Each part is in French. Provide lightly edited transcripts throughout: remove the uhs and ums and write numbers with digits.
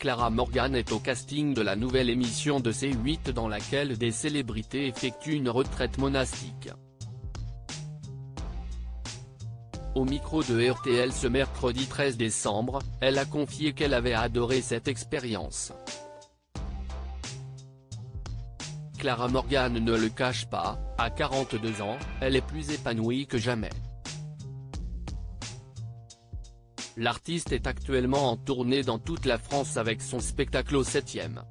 Clara Morgan est au casting de la nouvelle émission de C8 dans laquelle des célébrités effectuent une retraite monastique. Au micro de RTL ce mercredi 13 décembre, elle a confié qu'elle avait adoré cette expérience. Clara Morgan ne le cache pas, à 42 ans, elle est plus épanouie que jamais. L'artiste est actuellement en tournée dans toute la France avec son spectacle au 7e.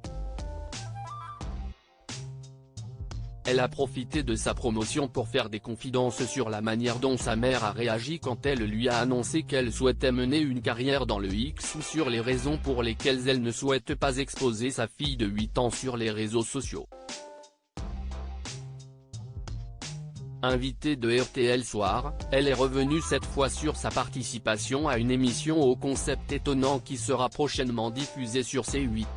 Elle a profité de sa promotion pour faire des confidences sur la manière dont sa mère a réagi quand elle lui a annoncé qu'elle souhaitait mener une carrière dans le X ou sur les raisons pour lesquelles elle ne souhaite pas exposer sa fille de 8 ans sur les réseaux sociaux. Invitée de RTL Soir, elle est revenue cette fois sur sa participation à une émission au concept étonnant qui sera prochainement diffusée sur C8.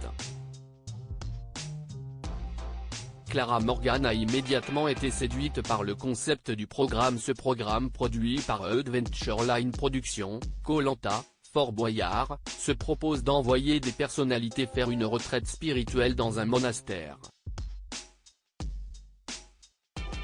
Clara Morgan a immédiatement été séduite par le concept du programme. Ce programme, produit par Adventure Line Productions, Koh-Lanta, Fort Boyard, se propose d'envoyer des personnalités faire une retraite spirituelle dans un monastère.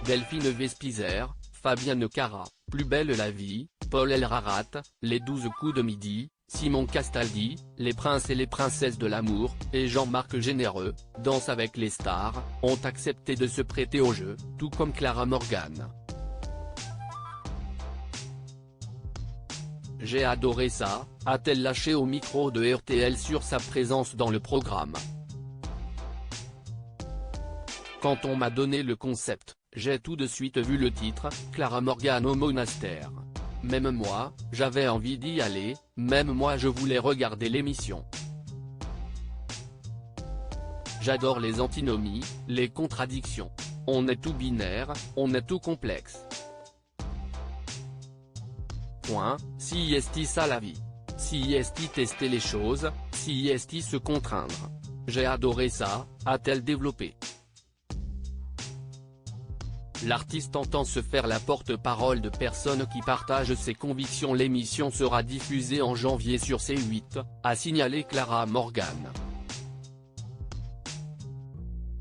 Delphine Vespizer, Fabienne Cara, Plus belle la vie, Paul Elrarat, Les 12 coups de midi, Simon Castaldi, Les princes et les princesses de l'amour, et Jean-Marc Généreux, Danse avec les stars, ont accepté de se prêter au jeu, tout comme Clara Morgan. J'ai adoré ça, a-t-elle lâché au micro de RTL sur sa présence dans le programme. Quand on m'a donné le concept, j'ai tout de suite vu le titre, Clara Morgan au monastère. Même moi, j'avais envie d'y aller, même moi je voulais regarder l'émission. J'adore les antinomies, les contradictions. On est tout binaire, on est tout complexe. Si est ça la vie. Si est tester les choses, si est se contraindre. J'ai adoré ça, a-t-elle développé. L'artiste entend se faire la porte-parole de personnes qui partagent ses convictions. L'émission sera diffusée en janvier sur C8, a signalé Clara Morgan.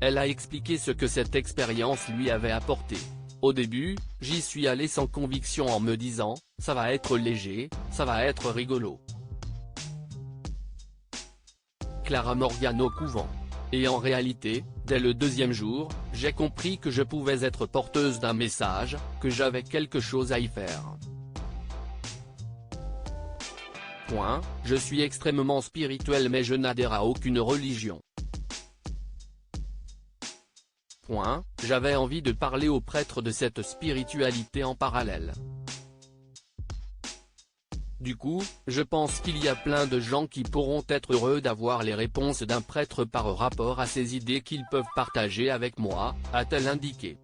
Elle a expliqué ce que cette expérience lui avait apporté. Au début, j'y suis allée sans conviction en me disant, ça va être léger, ça va être rigolo. Clara Morgan au couvent. Et en réalité, dès le deuxième jour, j'ai compris que je pouvais être porteuse d'un message, que j'avais quelque chose à y faire. Je suis extrêmement spirituelle mais je n'adhère à aucune religion. J'avais envie de parler aux prêtres de cette spiritualité en parallèle. Du coup, je pense qu'il y a plein de gens qui pourront être heureux d'avoir les réponses d'un prêtre par rapport à ces idées qu'ils peuvent partager avec moi, a-t-elle indiqué.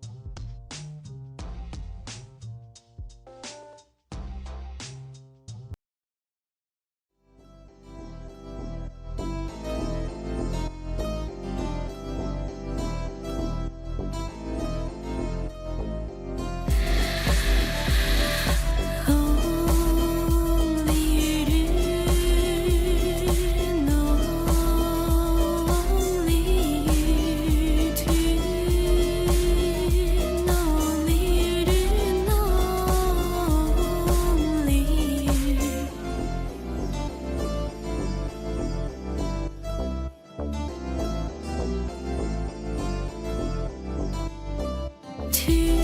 To